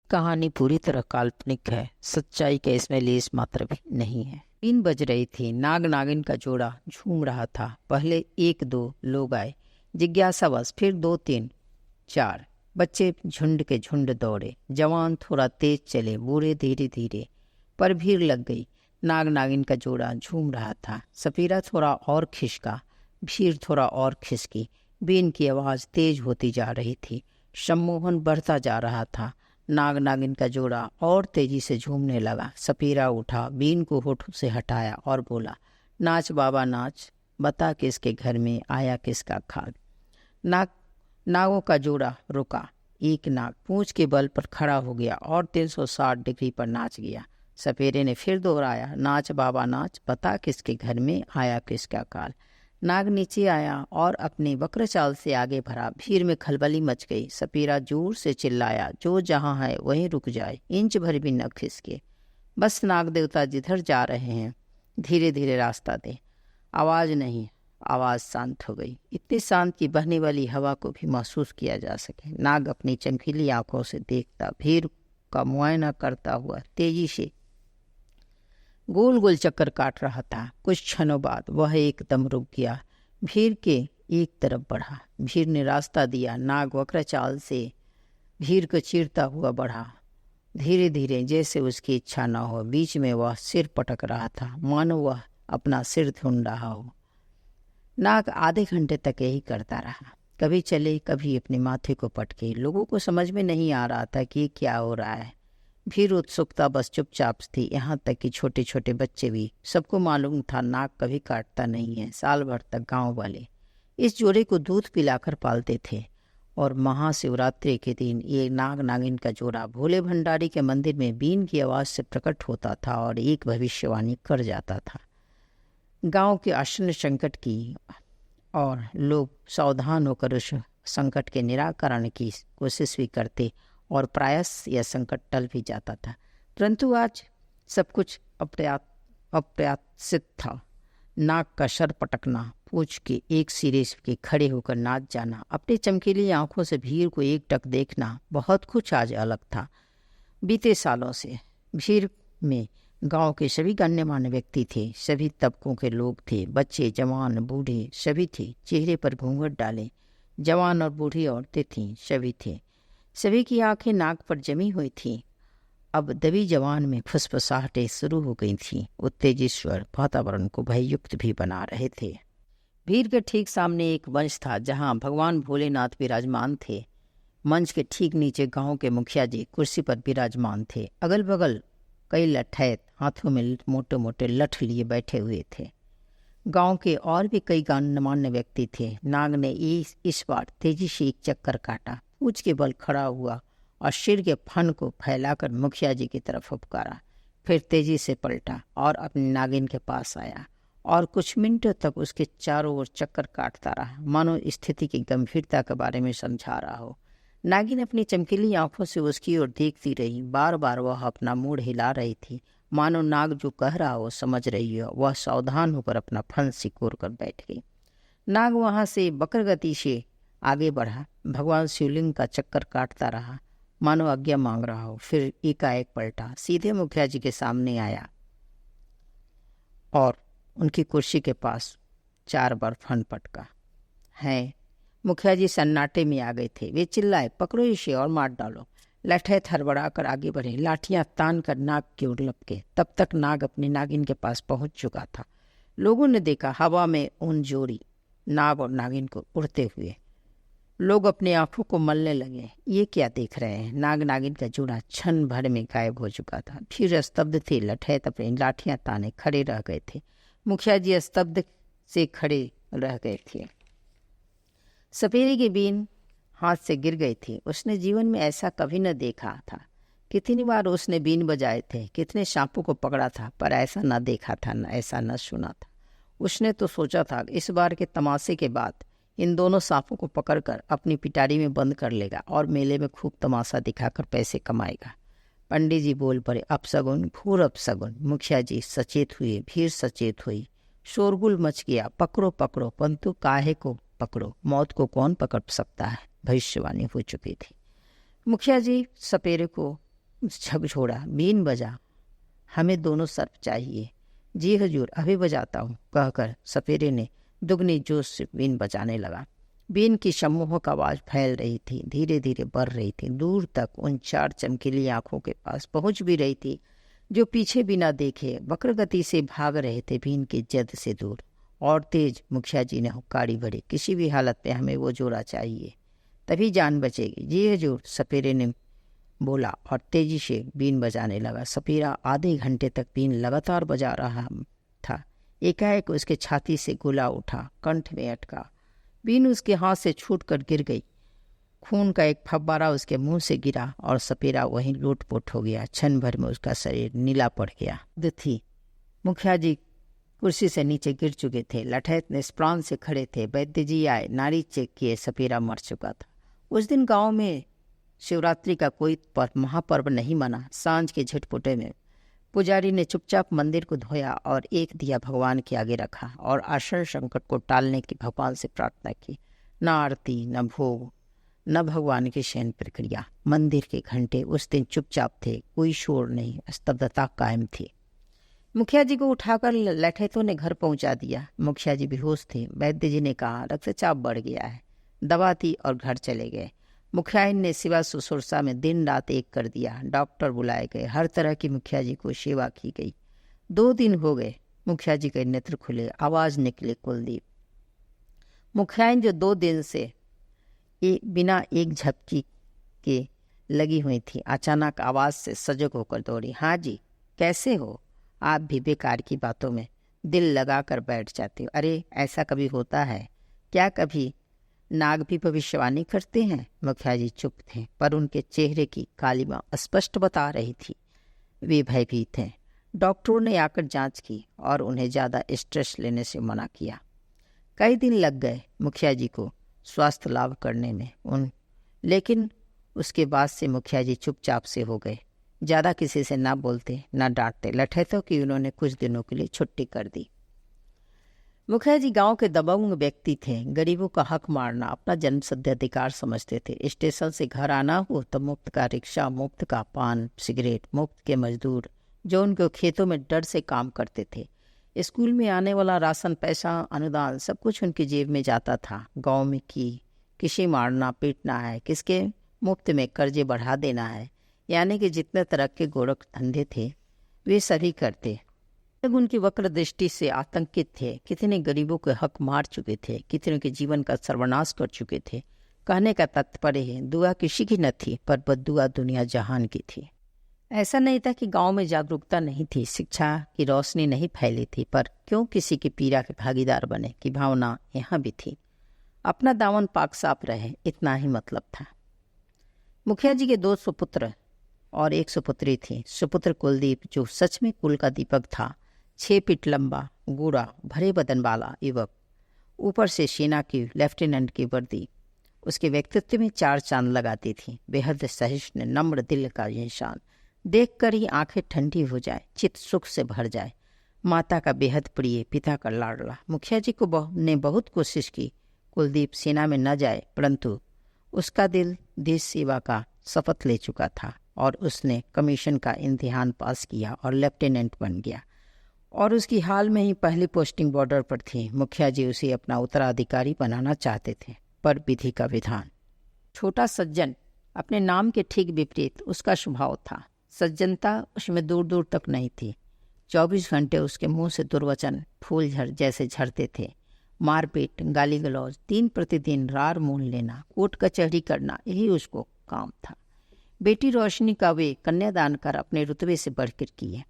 कहानी पूरी तरह काल्पनिक है। सच्चाई का इसमें लेस मात्र भी नहीं है। 3 बज रही थी। नाग नागिन का जोड़ा झूम रहा था। पहले 1-2 लोग आए जिज्ञासावश, फिर 2-3, 4 बच्चे झुंड के झुंड दौड़े। जवान थोड़ा तेज चले, बूढ़े धीरे धीरे, पर भीड़ लग गई। नाग नागिन का जोड़ा झूम रहा था। सफीरा थोड़ा और खिसका, भीड़ थोड़ा और खिसकी। बीन की आवाज तेज होती जा रही थी। सम्मोहन बढ़ता जा रहा था। नाग नागिन का जोड़ा और तेजी से झूमने लगा। सफीरा उठा, बीन को होठों से हटाया और बोला, नाच बाबा नाच, बता किसके घर में आया किसका खाग। नागों का जोड़ा रुका। एक नाग पूंछ के बल पर खड़ा हो गया और 360 डिग्री पर नाच गया। सपेरे ने फिर दोहराया, नाच बाबा नाच, बता किसके घर में आया किसका काल। नाग नीचे आया और अपने वक्र चाल से आगे बढ़ा। भीड़ में खलबली मच गई। सपेरा जोर से चिल्लाया, जो जहां है वहीं रुक जाए, इंच भर भी न खिसके। बस नाग देवता जिधर जा रहे हैं धीरे धीरे रास्ता दे। आवाज नहीं, आवाज शांत हो गई, इतनी शांत कि बहने वाली हवा को भी महसूस किया जा सके। नाग अपनी चमकीली आंखों से देखता, भीड़ का मुआयना करता हुआ तेजी से गोल गोल चक्कर काट रहा था। कुछ क्षणों बाद वह एकदम रुक गया। भीड़ के एक तरफ बढ़ा। भीड़ ने रास्ता दिया। नाग वक्र चाल से भीड़ को चीरता हुआ बढ़ा, धीरे धीरे, जैसे उसकी इच्छा न हो। बीच में वह सिर पटक रहा था, मानो वह अपना सिर ढूंढ रहा हो। नाग आधे घंटे तक यही करता रहा, कभी चले कभी अपने माथे को पटके। लोगों को समझ में नहीं आ रहा था कि क्या हो रहा है। भीड़ उत्सुकता बस चुपचाप थी, यहाँ तक कि छोटे छोटे बच्चे भी। सबको मालूम था नाग कभी काटता नहीं है। साल भर तक गांव वाले इस जोड़े को दूध पिलाकर पालते थे और महाशिवरात्रि के दिन ये नाग नागिन का जोड़ा भोले भंडारी के मंदिर में बीन की आवाज से प्रकट होता था और एक भविष्यवाणी कर जाता था गांव के आसन्न संकट की, और लोग सावधान होकर उस संकट के निराकरण की कोशिश भी करते और प्रायश यह संकट टल भी जाता था। परंतु आज सब कुछ अप्रत्याशित था। नाक का सर पटकना, पूंछ के एक सिरे के खड़े होकर नाच जाना, अपनी चमकीली आंखों से भीड़ को एकटक देखना, बहुत कुछ आज अलग था। बीते सालों से भीड़ में गांव के सभी गण्यमान्य व्यक्ति थे। सभी तबकों के लोग थे, बच्चे जवान बूढ़े सभी थे। चेहरे पर घूंघट डाले जवान और बूढ़ी औरतें थीं, सभी थे। सभी की आंखें नाक पर जमी हुई थीं। अब दबी जवान में फुसफुसाहटें शुरू हो गई थीं। उत्तेजित वातावरण को भययुक्त भी बना रहे थे। भीड़ के ठीक सामने एक मंच था जहां भगवान भोलेनाथ विराजमान थे। मंच के ठीक नीचे गांव के मुखिया जी कुर्सी पर विराजमान थे। अगल बगल कई लठैत हाथों में मोटे मोटे लठ लिए बैठे हुए थे। गांव के और भी कई गण्यमान्य व्यक्ति थे। नाग ने इस बार तेजी से एक चक्कर काटा, पूंछ के बल खड़ा हुआ और सिर के फन को फैलाकर मुखिया जी की तरफ उपकारा। फिर तेजी से पलटा और अपनी नागिन के पास आया और कुछ मिनटों तक उसके चारों ओर चक्कर काटता रहा, मानो स्थिति की गंभीरता के बारे में समझा रहा हो। नागिन अपनी चमकीली आंखों से उसकी ओर देखती रही। बार बार वह अपना मूड हिला रही थी, मानो नाग जो कह रहा हो समझ रही हो। वह सावधान होकर अपना फन सिकोड़ कर बैठ गई। नाग वहां से वक्र गति से आगे बढ़ा, भगवान शिवलिंग का चक्कर काटता रहा, मानो आज्ञा मांग रहा हो। फिर एकाएक पलटा, सीधे मुखिया जी के सामने आया और उनकी कुर्सी के पास 4 बार फन पटका। है मुखिया जी सन्नाटे में आ गए थे। वे चिल्लाए, पकड़ो इसे और मार डालो। लठैत हड़बड़ा कर आगे बढ़े, लाठियां तान कर नाग की ओर लपके। तब तक नाग अपनी नागिन के पास पहुंच चुका था। लोगों ने देखा हवा में उन जोड़ी नाग और नागिन को उड़ते हुए। लोग अपनी आंखों को मलने लगे, ये क्या देख रहे हैं। नाग नागिन का जोड़ा क्षण भर में गायब हो चुका था। फिर स्तब्ध थे। लठैत अपनी लाठियां ताने खड़े रह गए थे। मुखिया जी स्तब्ध से खड़े रह गए थे। सपेरे की बीन हाथ से गिर गई थी। उसने जीवन में ऐसा कभी न देखा था। कितनी बार उसने बीन बजाए थे, कितने सांपों को पकड़ा था, पर ऐसा न देखा था, न ऐसा न सुना था। उसने तो सोचा था इस बार के तमाशे के बाद इन दोनों सांपों को पकड़कर अपनी पिटारी में बंद कर लेगा और मेले में खूब तमाशा दिखाकर पैसे कमाएगा। पंडित जी बोल पड़े, अपशगुन, घोर अपशगुन। मुखिया जी सचेत हुए, भीड़ सचेत हुई। शोरगुल मच गया, पकड़ो पकड़ो, परंतु काहे को पकड़ो, मौत को कौन पकड़ सकता है, भविष्यवाणी हो चुकी थी। मुखिया जी सपेरे को झकझोरा, बीन बजा, हमें दोनों सर्प चाहिए। जी हजूर, अभी बजाता हूँ, कहकर सपेरे ने दुगनी जोश से बीन बजाने लगा। बीन की सम्मोहक आवाज़ फैल रही थी, धीरे धीरे बढ़ रही थी, दूर तक उन 4 चमकीली आंखों के पास पहुंच भी रही थी जो पीछे बिना देखे वक्र गति से भाग रहे थे बीन की जद से दूर। और तेज, मुखिया जी ने हुक्काड़ी भरी, किसी भी हालत में हमें वो जोड़ा चाहिए, तभी जान बचेगी। जी हजूर, सपेरे ने बोला और तेजी से बीन बजाने लगा। सपेरा आधे घंटे तक बीन लगातार बजा रहा था। एकाएक उसके छाती से गोला उठा, कंठ में अटका। बीन उसके हाथ से छूटकर गिर गई। खून का एक फव्वारा उसके मुंह से गिरा और सपेरा वहीं लोटपोट हो गया। क्षण भर में उसका शरीर नीला पड़ गया। थी मुखिया जी कुर्सी से नीचे गिर चुके थे। लठैत निष्प्राण से खड़े थे। वैद्य जी आए, नाड़ी चेक किए, सपेरा मर चुका था। उस दिन गांव में शिवरात्रि का कोई महापर्व नहीं मना। सांझ के झटपुटे में पुजारी ने चुपचाप मंदिर को धोया और एक दिया भगवान के आगे रखा और आसन संकट को टालने की भगवान से प्रार्थना की। न आरती, न भोग, न भगवान की शयन प्रक्रिया। मंदिर के घंटे उस दिन चुपचाप थे, कोई शोर नहीं, स्तब्धता कायम थी। मुखिया जी को उठाकर लठैतों ने घर पहुंचा दिया। मुखिया जी बेहोश थे। वैद्य जी ने कहा रक्तचाप बढ़ गया है, दवा दी और घर चले गए। मुखिया ने सेवा सुश्रूषा में दिन रात एक कर दिया। डॉक्टर बुलाए गए, हर तरह की मुखिया जी को सेवा की गई। 2 दिन हो गए, मुखिया जी के नेत्र खुले, आवाज निकले, कुलदीप। मुखिया जो 2 दिन से बिना एक झपकी के लगी हुई थी, अचानक आवाज से सजग होकर दौड़ी। हाँ जी, कैसे हो? आप भी बेकार की बातों में दिल लगा कर बैठ जाते हो। अरे ऐसा कभी होता है क्या? कभी नाग भी भविष्यवाणी करते हैं? मुखिया जी चुप थे, पर उनके चेहरे की कालिमा स्पष्ट बता रही थी वे भयभीत हैं। डॉक्टरों ने आकर जांच की और उन्हें ज़्यादा स्ट्रेस लेने से मना किया। कई दिन लग गए मुखिया जी को स्वास्थ्य लाभ करने में लेकिन उसके बाद से मुखिया जी चुपचाप से हो गए। ज़्यादा किसी से ना बोलते, ना डांटते। लठैतों की उन्होंने कुछ दिनों के लिए छुट्टी कर दी। मुखिया जी गांव के दबंग व्यक्ति थे। गरीबों का हक मारना अपना जन्मसिद्ध अधिकार समझते थे। स्टेशन से घर आना हो तो मुफ्त का रिक्शा, मुफ्त का पान सिगरेट, मुफ्त के मजदूर जो उनके खेतों में डर से काम करते थे। स्कूल में आने वाला राशन, पैसा, अनुदान सब कुछ उनकी जेब में जाता था। गाँव में किसी मारना पीटना है, किसके मुफ्त में कर्जे बढ़ा देना है, यानी कि जितने तरह के गोरख धंधे थे वे सभी करते। तब उनकी वक्र दृष्टि से आतंकित थे। कितने गरीबों के हक मार चुके थे, कितने के जीवन का सर्वनाश कर चुके थे। कहने का तात्पर्य है, दुआ किसी की न थी, पर बद्दुआ दुनिया जहान की थी। ऐसा नहीं था कि गांव में जागरूकता नहीं थी, शिक्षा की रोशनी नहीं फैली थी, पर क्यों किसी की पीड़ा के भागीदार बने की भावना यहाँ भी थी। अपना दामन पाक साफ रहे, इतना ही मतलब था। मुखिया जी के 2 सुपुत्र और 1 सुपुत्री थी। सुपुत्र कुलदीप, जो सच में कुल का दीपक था, 6 फीट लंबा, गोरा, भरे बदन वाला युवक, ऊपर से सेना की लेफ्टिनेंट की वर्दी उसके व्यक्तित्व में 4 चांद लगाती थी। बेहद सहिष्णु, नम्र दिल का इंसान, देखकर ही आंखें ठंडी हो जाए, चित्त सुख से भर जाए। माता का बेहद प्रिय, पिता का लाडला। मुखिया जी को ने बहुत कोशिश की कुलदीप सेना में न जाए, परंतु उसका दिल देश सेवा का शपथ ले चुका था और उसने कमीशन का इम्तिहान पास किया और लेफ्टिनेंट बन गया। और उसकी हाल में ही पहली पोस्टिंग बॉर्डर पर थी। मुखिया जी उसे अपना उत्तराधिकारी बनाना चाहते थे, पर विधि का विधान। छोटा सज्जन, अपने नाम के ठीक विपरीत उसका स्वभाव था। सज्जनता उसमें दूर दूर तक नहीं थी। 24 घंटे उसके मुंह से दुर्वचन फूल झड़ जैसे झड़ते थे। मारपीट, गाली गलौज, 3 प्रतिदिन रार मोल लेना, कोर्ट कचहरी करना, यही उसको काम था। बेटी रोशनी का वे कन्यादान कर अपने रुतबे से बढ़कर किए।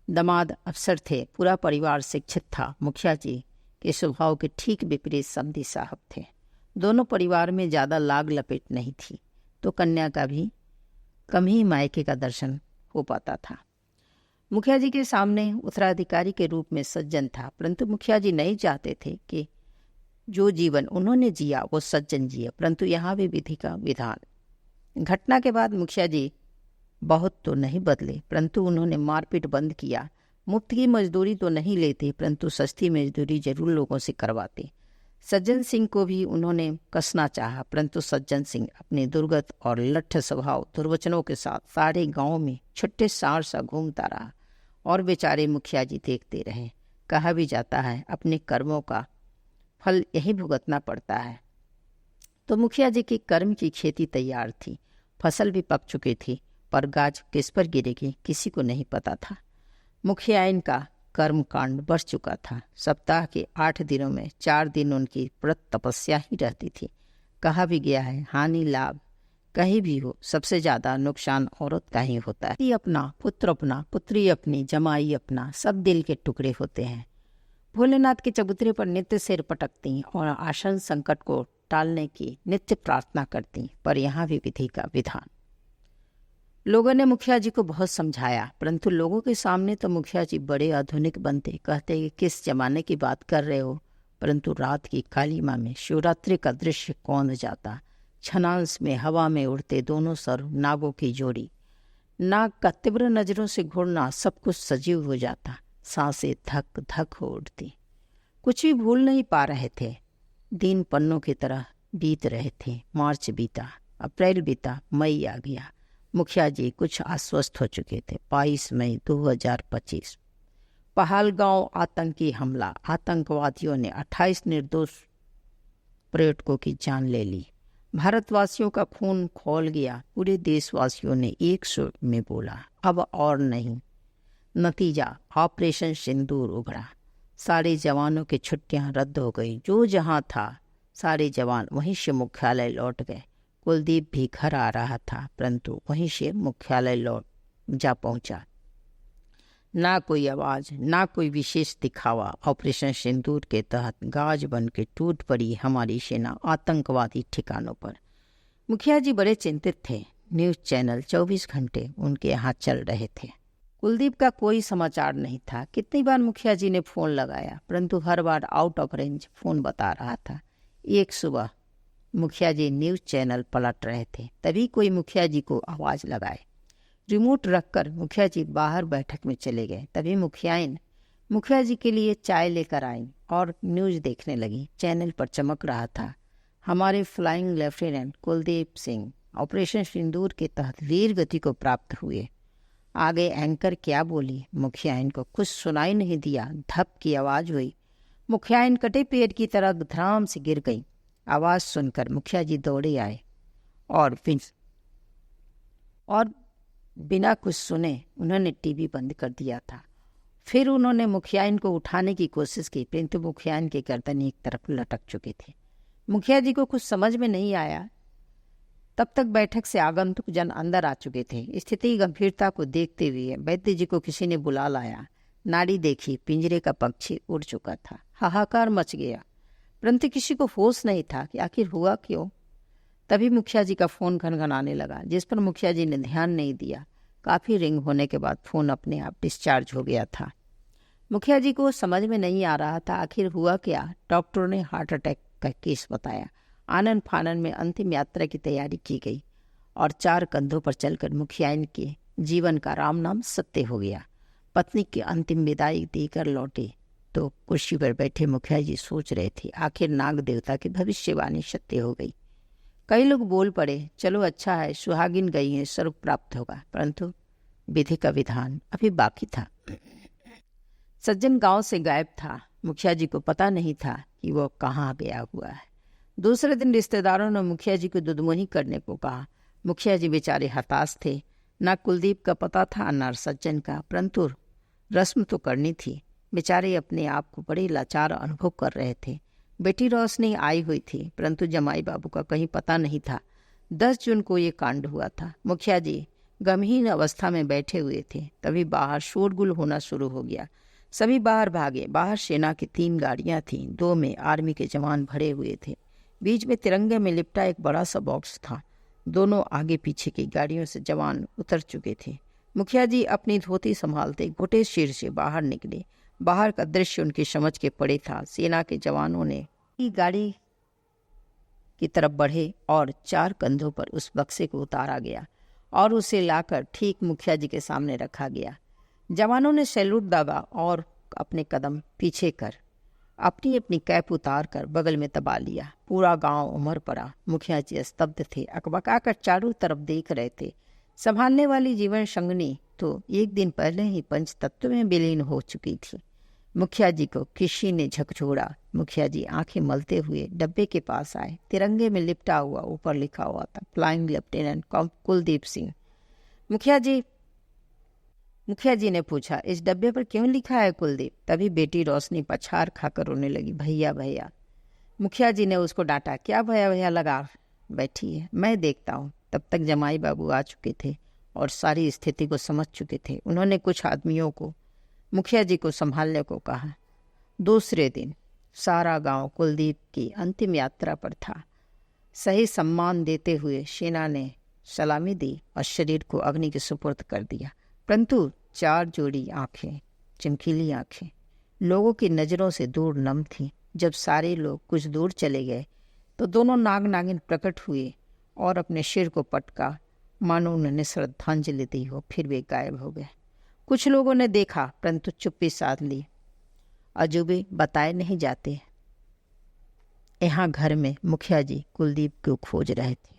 दामाद अफसर थे, पूरा परिवार शिक्षित था। मुखिया जी के स्वभाव के ठीक विपरीत समधी साहब थे। दोनों परिवार में ज़्यादा लाग लपेट नहीं थी, तो कन्या का भी कम ही मायके का दर्शन हो पाता था। मुखिया जी के सामने उत्तराधिकारी के रूप में सज्जन था, परंतु मुखिया जी नहीं चाहते थे कि जो जीवन उन्होंने जिया वो सज्जन जिए, परंतु यहाँ भी विधि का विधान। घटना के बाद मुखिया जी बहुत तो नहीं बदले, परंतु उन्होंने मारपीट बंद किया। मुफ्त की मजदूरी तो नहीं लेते, परंतु सस्ती मजदूरी जरूर लोगों से करवाते। सज्जन सिंह को भी उन्होंने कसना चाहा, परंतु सज्जन सिंह अपने दुर्गत और लट्ठ स्वभाव दुर्वचनों के साथ सारे गांव में छुट्टे सार सा घूमता रहा और बेचारे मुखिया जी देखते रहे। कहा भी जाता है अपने कर्मों का फल यही भुगतना पड़ता है। तो मुखिया जी की कर्म की खेती तैयार थी, फसल भी पक चुकी थी, पर गाज किस पर गिरेगी किसी को नहीं पता था। मुखियाइन का कर्म कांड बढ़ चुका था। सप्ताह के 8 दिनों में 4 दिन उनकी व्रत तपस्या ही रहती थी। कहा भी गया है हानि लाभ कहीं भी हो, सबसे ज्यादा नुकसान औरत का ही होता है। पति अपना, पुत्र अपना, पुत्री अपनी, जमाई अपना, सब दिल के टुकड़े होते हैं। भोलेनाथ के चबूतरे पर नित्य सिर पटकती और आसन संकट को टालने की नित्य प्रार्थना करती, पर यहाँ भी विधि का विधान। लोगों ने मुखिया जी को बहुत समझाया, परंतु लोगों के सामने तो मुखिया जी बड़े आधुनिक बनते, कहते कि किस जमाने की बात कर रहे हो। परंतु रात की कालीमा में शिवरात्रि का दृश्य कौन जाता। छनांस में हवा में उड़ते दोनों सर नागों की जोड़ी, नाग का तीव्र नजरों से घूरना, सब कुछ सजीव हो जाता। सांसें धक धक हो उठती। कुछ भी भूल नहीं पा रहे थे। दिन पन्नों की तरह बीत रहे थे। मार्च बीता, अप्रैल बीता, मई आ गया। मुखिया जी कुछ आश्वस्त हो चुके थे। 22 मई 2025 पहलगांव आतंकी हमला। आतंकवादियों ने 28 निर्दोष पर्यटकों की जान ले ली। भारतवासियों का खून खौल गया। पूरे देशवासियों ने एक सुर में बोला, अब और नहीं। नतीजा ऑपरेशन सिंदूर उभरा। सारे जवानों की छुट्टियां रद्द हो गई। जो जहां था सारे जवान वहीं से मुख्यालय लौट गए। कुलदीप भी घर आ रहा था, परंतु वहीं से मुख्यालय लौट जा पहुंचा। ना कोई आवाज, ना कोई विशेष दिखावा। ऑपरेशन सिंदूर के तहत गाज बन के टूट पड़ी हमारी सेना आतंकवादी ठिकानों पर। मुखिया जी बड़े चिंतित थे। न्यूज चैनल 24 घंटे उनके यहाँ चल रहे थे। कुलदीप का कोई समाचार नहीं था। कितनी बार मुखिया जी ने फोन लगाया, परंतु हर बार आउट ऑफ रेंज फोन बता रहा था। एक सुबह मुखिया जी न्यूज चैनल पलट रहे थे, तभी कोई मुखिया जी को आवाज लगाए। रिमोट रखकर मुखिया जी बाहर बैठक में चले गए। तभी मुखियाइन मुखिया जी के लिए चाय लेकर आई और न्यूज देखने लगी। चैनल पर चमक रहा था, हमारे flying lieutenant Kuldeep Singh operation Sindoor के तहत वीर गति को प्राप्त हुए। आगे एंकर क्या बोली, मुखियाइन को कुछ सुनाई नहीं दिया। धप की आवाज हुई। मुखियाइन कटे पेड़ की तरह धड़ाम से गिर गई। आवाज सुनकर मुखिया जी दौड़े आए और बिना कुछ सुने उन्होंने टीवी बंद कर दिया था। फिर उन्होंने मुखियाइन को उठाने की कोशिश की, परंतु मुखियाइन के गर्दन एक तरफ लटक चुके थे। मुखिया जी को कुछ समझ में नहीं आया। तब तक बैठक से आगंतुक जन अंदर आ चुके थे। स्थिति की गंभीरता को देखते हुए वैद्य जी को किसी ने बुला लाया। नाड़ी देखी, पिंजरे का पक्षी उड़ चुका था। हाहाकार मच गया, परंतु किसी को होश नहीं था कि आखिर हुआ क्यों। तभी मुखिया जी का फोन घनघनाने लगा, जिस पर मुखिया जी ने ध्यान नहीं दिया। काफी रिंग होने के बाद फोन अपने आप डिस्चार्ज हो गया था। मुखिया जी को समझ में नहीं आ रहा था आखिर हुआ क्या। डॉक्टरों ने हार्ट अटैक का केस बताया। आनन फानन में अंतिम यात्रा की तैयारी की गई और 4 कंधों पर चलकर मुखियाइन के जीवन का राम नाम सत्य हो गया। पत्नी की अंतिम विदाई देकर लौटे तो कुर्सी पर बैठे मुखिया जी सोच रहे थे, आखिर नाग देवता की भविष्यवाणी सत्य हो गई। कई लोग बोल पड़े, चलो अच्छा है, सुहागिन गई है, स्वर्ग प्राप्त होगा, परंतु विधि का विधान अभी बाकी था। सज्जन गांव से गायब था। मुखिया जी को पता नहीं था कि वो कहाँ गया हुआ है। दूसरे दिन रिश्तेदारों ने मुखिया जी को दुधमुही करने को कहा। मुखिया जी बेचारे हताश थे। ना कुलदीप का पता था न सज्जन का, परंतु रस्म तो करनी थी। बेचारे अपने आप को बड़े लाचार अनुभव कर रहे थे। बेटी रोशनी आई हुई थी, परंतु जमाई बाबू का कहीं पता नहीं था। 10 जून को ये कांड हुआ था। मुखिया जी गमहीन अवस्था में बैठे हुए थे, तभी बाहर शोरगुल होना शुरू हो गया। सभी बाहर भागे। बाहर सेना की 3 गाड़ियां थीं, 2 में आर्मी के जवान भरे हुए थे। बीच में तिरंगे में लिपटा एक बड़ा सा बॉक्स था। दोनों आगे पीछे की गाड़ियों से जवान उतर चुके थे। मुखिया जी अपनी धोती संभालते घुटे सिर से बाहर निकले। बाहर का दृश्य उनकी समझ के परे था। सेना के जवानों ने गाड़ी की तरफ बढ़े और 4 कंधों पर उस बक्से को उतारा गया और उसे लाकर ठीक मुखिया जी के सामने रखा गया। जवानों ने सैल्यूट दागा और अपने कदम पीछे कर अपनी अपनी कैप उतार कर बगल में दबा लिया। पूरा गांव उमड़ पड़ा। मुखिया जी स्तब्ध थे, अकबका कर चारों तरफ देख रहे थे। संभालने वाली जीवन संगनी तो एक दिन पहले ही पंचतत्व में विलीन हो चुकी थी। मुखिया जी को किसी ने झकझोरा। मुखिया जी आंखें मलते हुए डब्बे के पास आए। तिरंगे में लिपटा हुआ ऊपर लिखा हुआ था फ्लाइंग लेफ्टिनेंट कुलदीप सिंह। मुखिया जी ने पूछा, इस डब्बे पर क्यों लिखा है कुलदीप? तभी बेटी रोशनी पछाड़ खाकर रोने लगी, भैया भैया। मुखिया जी ने उसको डांटा, क्या भैया भैया लगा बैठी है, मैं देखता हूँ। तब तक जमाई बाबू आ चुके थे और सारी स्थिति को समझ चुके थे। उन्होंने कुछ आदमियों को मुखिया जी को संभालने को कहा। दूसरे दिन सारा गांव कुलदीप की अंतिम यात्रा पर था। सही सम्मान देते हुए सेना ने सलामी दी और शरीर को अग्नि के सुपुर्द कर दिया। परंतु 4 जोड़ी आंखें, चमकीली आंखें, लोगों की नज़रों से दूर नम थीं। जब सारे लोग कुछ दूर चले गए तो दोनों नाग नागिन प्रकट हुए और अपने सिर को पटका, मानो उन्होंने श्रद्धांजलि दी हो, फिर वे गायब हो गए। कुछ लोगों ने देखा परंतु चुप्पी साध ली। अजूबे बताए नहीं जाते। यहाँ घर में मुखिया जी कुलदीप को खोज रहे थे।